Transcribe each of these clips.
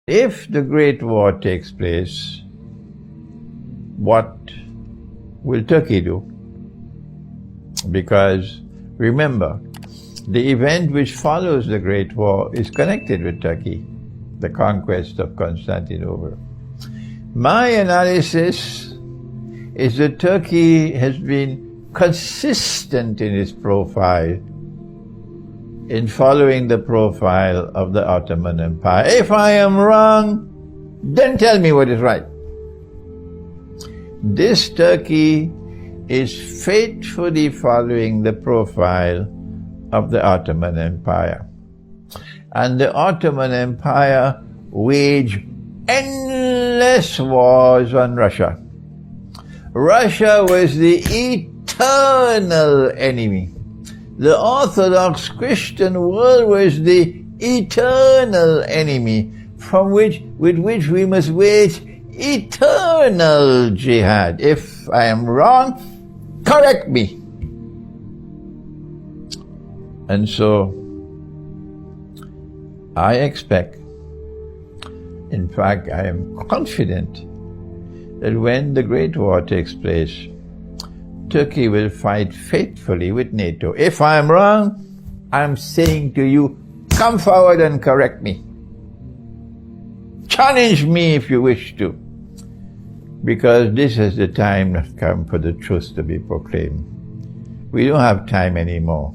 If the Great War takes place, what will Turkey do? Because remember, the event which follows the Great War is connected with Turkey, the conquest of Constantinople. My analysis is that Turkey has been consistent in its profile in following the profile of the Ottoman Empire. If I am wrong, then tell me what is right. This Turkey is faithfully following the profile of the Ottoman Empire. And the Ottoman Empire waged endless wars on Russia. Russia was the eternal enemy. The Orthodox Christian world was the eternal enemy with which we must wage eternal jihad. If I am wrong, correct me. And so, I expect, in fact, I am confident that when the Great War takes place, Turkey will fight faithfully with NATO. If I am wrong, I am saying to you, come forward and correct me. Challenge me if you wish to, because this is the time that come for the truth to be proclaimed. We don't have time anymore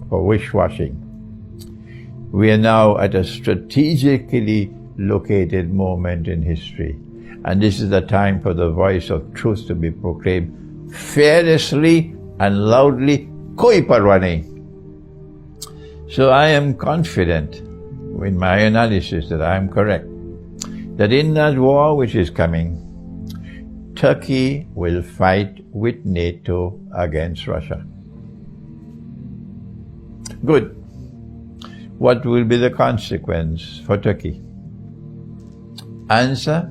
for wish-washing. We are now at a strategically located moment in history, and this is the time for the voice of truth to be proclaimed fearlessly and loudly, koi parwa nahi. So I am confident in my analysis that I am correct, that in that war which is coming, Turkey will fight with NATO against Russia. Good. What will be the consequence for Turkey? Answer: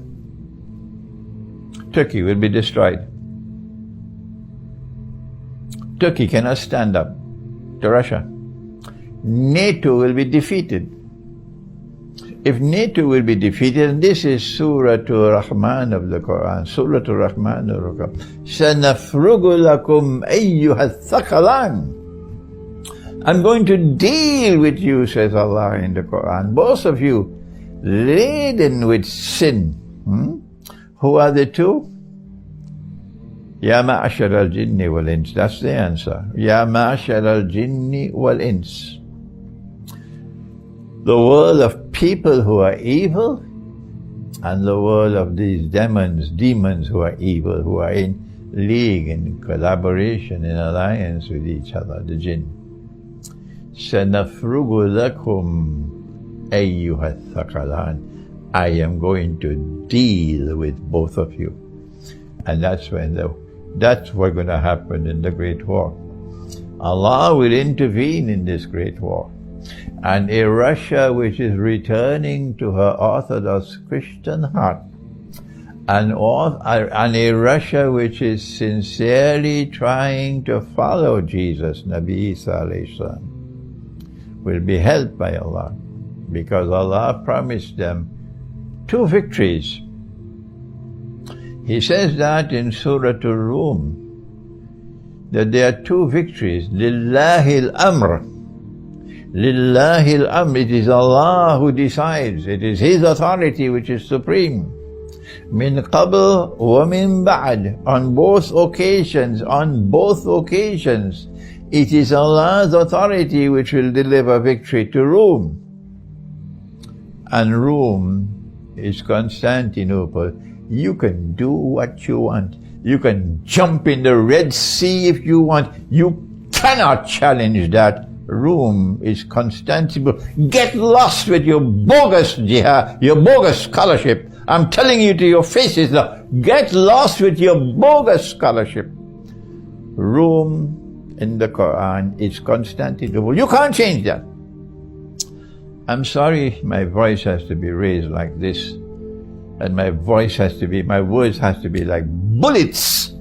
Turkey will be destroyed. Turkey cannot stand up to Russia. NATO will be defeated. If NATO will be defeated, and this is Surah Rahman of the Qur'an, Surah Rahman of the Qur'an, سَنَفْرُغُ لَكُمْ أَيُّهَا الثَّقَلَانِ, I'm going to deal with you, says Allah in the Qur'an, both of you, laden with sin. Who are the two? Ya ma'ashar al-jinni wal-ins. That's the answer. Ya ma'ashar al-jinni wal-ins. The world of people who are evil and the world of these demons who are evil, who are in league, in collaboration, in alliance with each other, the jinn. سَنَفْرُغُ لَكُمْ أَيُّهَا الثَّقَلَانِ. I am going to deal with both of you. And that's what's going to happen in the Great War. Allah will intervene in this Great War. And a Russia which is returning to her Orthodox Christian heart, and a Russia which is sincerely trying to follow Jesus, Nabi Isa alayhi salam, will be helped by Allah, because Allah promised them 2 victories. He says that in Surah Al-Rum, that there are 2 victories. Lillahi al-amr. Lillahi al-amr. It is Allah who decides. It is His authority which is supreme. Min qabl wa min ba'd. On both occasions, it is Allah's authority which will deliver victory to Rome. And Rome is Constantinople. You can do what you want. You can jump in the Red Sea if you want. You cannot challenge that. Rome is Constantinople. Get lost with your bogus jihad, your bogus scholarship. I'm telling you to your faces now, get lost with your bogus scholarship. Rome in the Quran is Constantinople. You can't change that. I'm sorry my voice has to be raised like this. And my words has to be like bullets,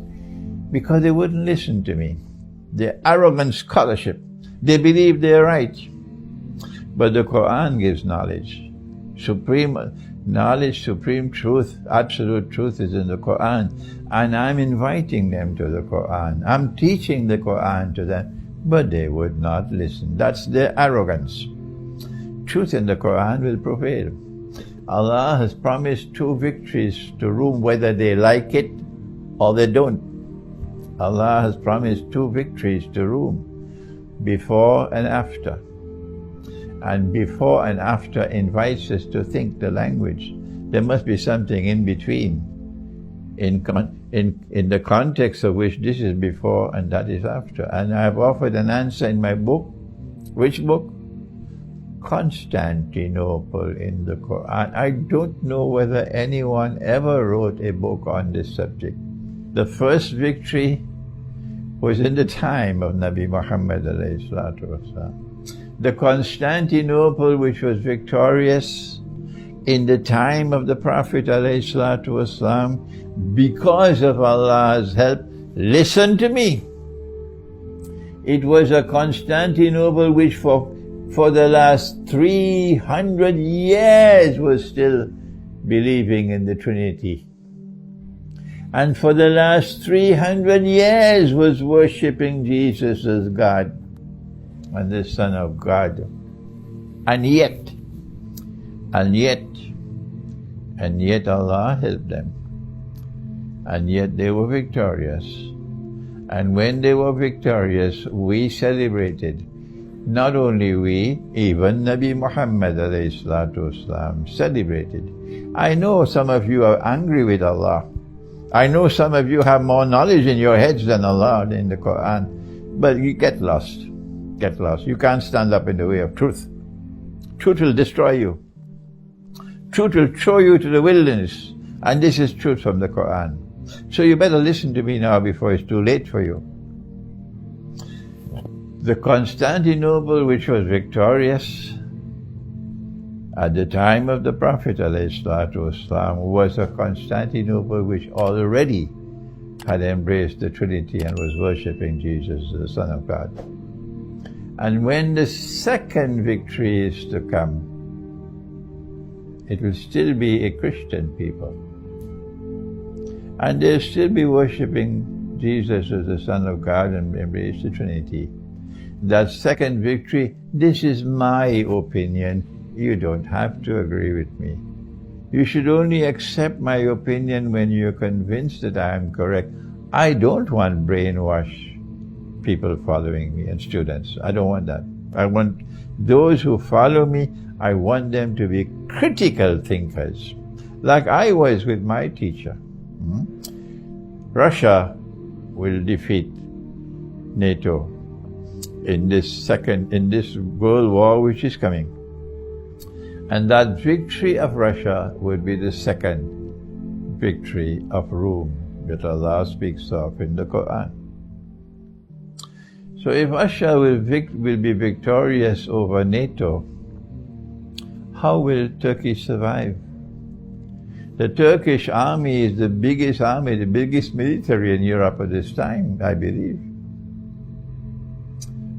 because they wouldn't listen to me. Their arrogant scholarship, they believe they're right. But the Quran gives knowledge. Knowledge, supreme truth, absolute truth is in the Qur'an, and I'm inviting them to the Qur'an. I'm teaching the Qur'an to them, but they would not listen. That's their arrogance. Truth in the Qur'an will prevail. Allah has promised 2 victories to whom, whether they like it or they don't. Allah has promised 2 victories to whom, before and after. And before and after invites us to think the language. There must be something in between, in the context of which this is before and that is after. And I have offered an answer in my book. Which book? Constantinople in the Quran. I don't know whether anyone ever wrote a book on this subject. The first victory was in the time of Nabi Muhammad alayhi salatu wasalam. The Constantinople which was victorious in the time of the Prophet alayhi salatu wasalam, because of Allah's help, listen to me, it was a Constantinople which for the last 300 years was still believing in the Trinity. And for the last 300 years was worshipping Jesus as God and the Son of God. And yet Allah helped them. And yet they were victorious. And when they were victorious, we celebrated. Not only we, even Nabi Muhammad alayhi salatu wasalam celebrated. I know some of you are angry with Allah. I know some of you have more knowledge in your heads than Allah in the Quran. But you get lost. Get lost. You can't stand up in the way of truth. Truth will destroy you. Truth will throw you to the wilderness. And this is truth from the Quran. So you better listen to me now before it's too late for you. The Constantinople which was victorious at the time of the Prophet ﷺ was a Constantinople which already had embraced the Trinity and was worshipping Jesus, the Son of God. And when the second victory is to come, it will still be a Christian people. And they'll still be worshipping Jesus as the Son of God and embrace the Trinity. That second victory, this is my opinion. You don't have to agree with me. You should only accept my opinion when you're convinced that I am correct. I don't want brainwash people following me and students. I don't want that. I want those who follow me, I want them to be critical thinkers, like I was with my teacher. Russia will defeat NATO in this World War which is coming. And that victory of Russia would be the second victory of Rome that Allah speaks of in the Quran. So if Russia will be victorious over NATO, how will Turkey survive? The Turkish army is the biggest army, the biggest military in Europe at this time, I believe.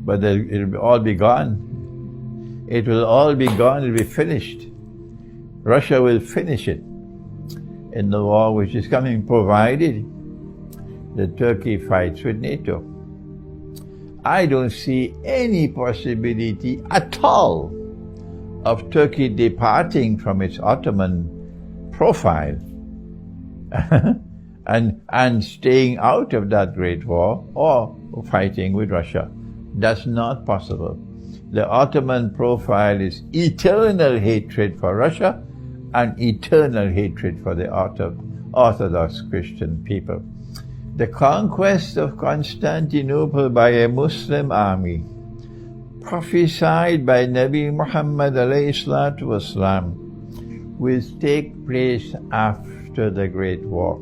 But it will all be gone. It will all be gone, it will be finished. Russia will finish it in the war which is coming, provided that Turkey fights with NATO. I don't see any possibility at all of Turkey departing from its Ottoman profile and staying out of that great war or fighting with Russia. That's not possible. The Ottoman profile is eternal hatred for Russia and eternal hatred for the Orthodox Christian people. The conquest of Constantinople by a Muslim army, prophesied by Nabi Muhammad alayhi salatu wasalam, will take place after the Great War.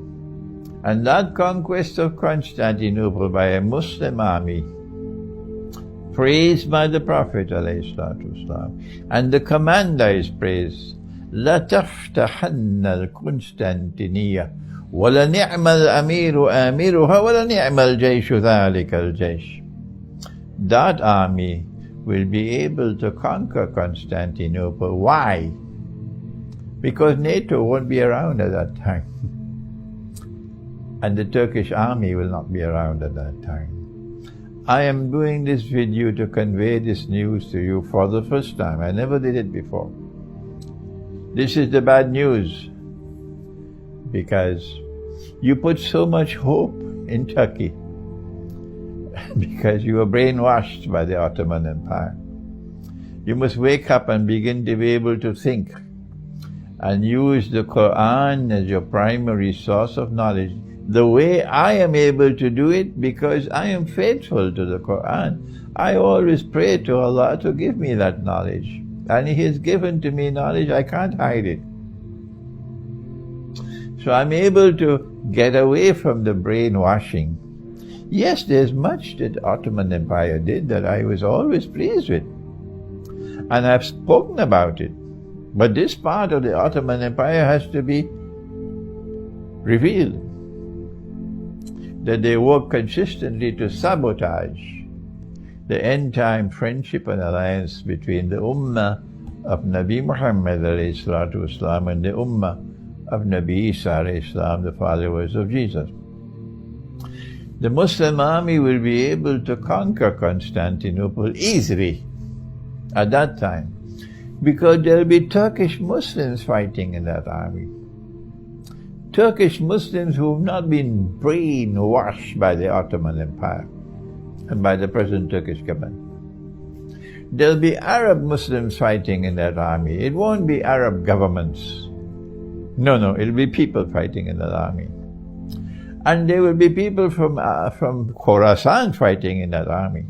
And that conquest of Constantinople by a Muslim army, praised by the Prophet ﷺ, and the commander is praised, لَتَفْتَحَنَّ الْقُنْسْتَنْتِنِيَّةِ وَلَنِعْمَ الْأَمِيرُ آمِرُهَا وَلَنِعْمَ الْجَيْشُ ذَلِكَ الْجَيْشُ. That army will be able to conquer Constantinople. Why? because NATO won't be around at that time. And the Turkish army will not be around at that time. I am doing this video to convey this news to you for the first time. I never did it before. This is the bad news, because you put so much hope in Turkey because you were brainwashed by the Ottoman Empire. You must wake up and begin to be able to think and use the Qur'an as your primary source of knowledge, the way I am able to do it, because I am faithful to the Qur'an. I always pray to Allah to give me that knowledge, and He has given to me knowledge. I can't hide it. So I'm able to get away from the brainwashing. Yes, there's much that the Ottoman Empire did that I was always pleased with, and I've spoken about it. But this part of the Ottoman Empire has to be revealed, that they work consistently to sabotage the end-time friendship and alliance between the Ummah of Nabi Muhammad ﷺ and the Ummah of Nabi Isa ﷺ, the followers of Jesus. The Muslim army will be able to conquer Constantinople easily at that time, because there will be Turkish Muslims fighting in that army. Turkish Muslims who have not been brainwashed by the Ottoman Empire and by the present Turkish government. There will be Arab Muslims fighting in that army. It won't be Arab governments. No, it will be people fighting in that army. And there will be people from Khorasan fighting in that army.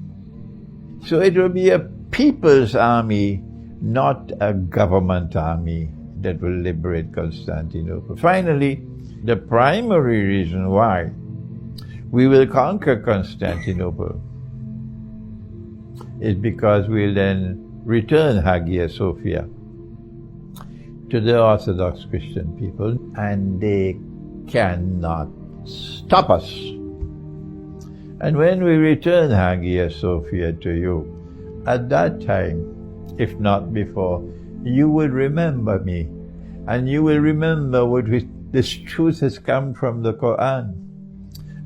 So it will be a people's army, not a government army, that will liberate Constantinople. Finally, the primary reason why we will conquer Constantinople is because we'll then return Hagia Sophia to the Orthodox Christian people, and they cannot stop us. And when we return Hagia Sophia to you, at that time, if not before, you will remember me, and you will remember this truth has come from the Qur'an,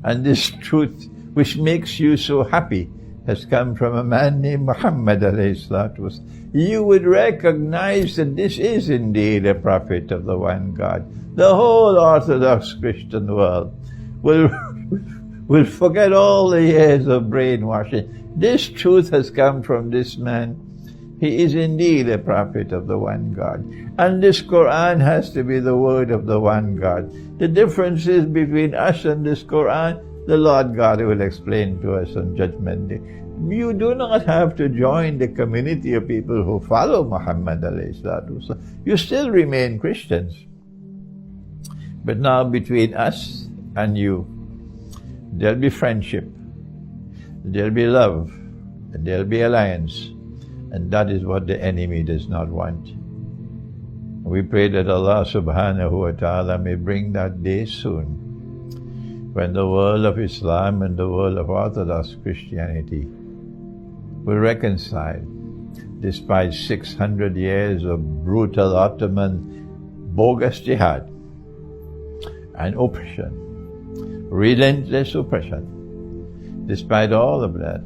and this truth which makes you so happy has come from a man named Muhammad ﷺ. You would recognize that this is indeed a prophet of the one God. The whole Orthodox Christian world will forget all the years of brainwashing. This truth has come from this man. He is indeed a prophet of the one God. And this Qur'an has to be the word of the one God. The differences between us and this Qur'an, the Lord God will explain to us on Judgment Day. You do not have to join the community of people who follow Muhammad ﷺ. You still remain Christians. But now between us and you, there'll be friendship, there'll be love, and there'll be alliance. And that is what the enemy does not want. We pray that Allah subhanahu wa ta'ala may bring that day soon, when the world of Islam and the world of Orthodox Christianity will reconcile, despite 600 years of brutal Ottoman bogus jihad and oppression, relentless oppression. Despite all of that,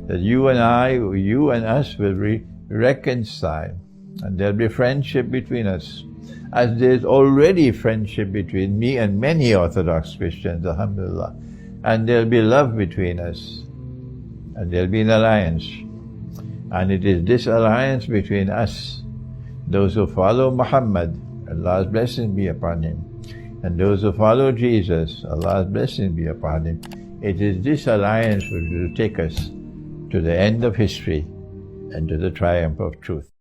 that you and us will reconcile, and there'll be friendship between us, as there's already friendship between me and many Orthodox Christians, alhamdulillah. And there'll be love between us, and there'll be an alliance. And it is this alliance between us, those who follow Muhammad, Allah's blessing be upon him, and those who follow Jesus, Allah's blessing be upon him. It is this alliance which will take us to the end of history and to the triumph of truth.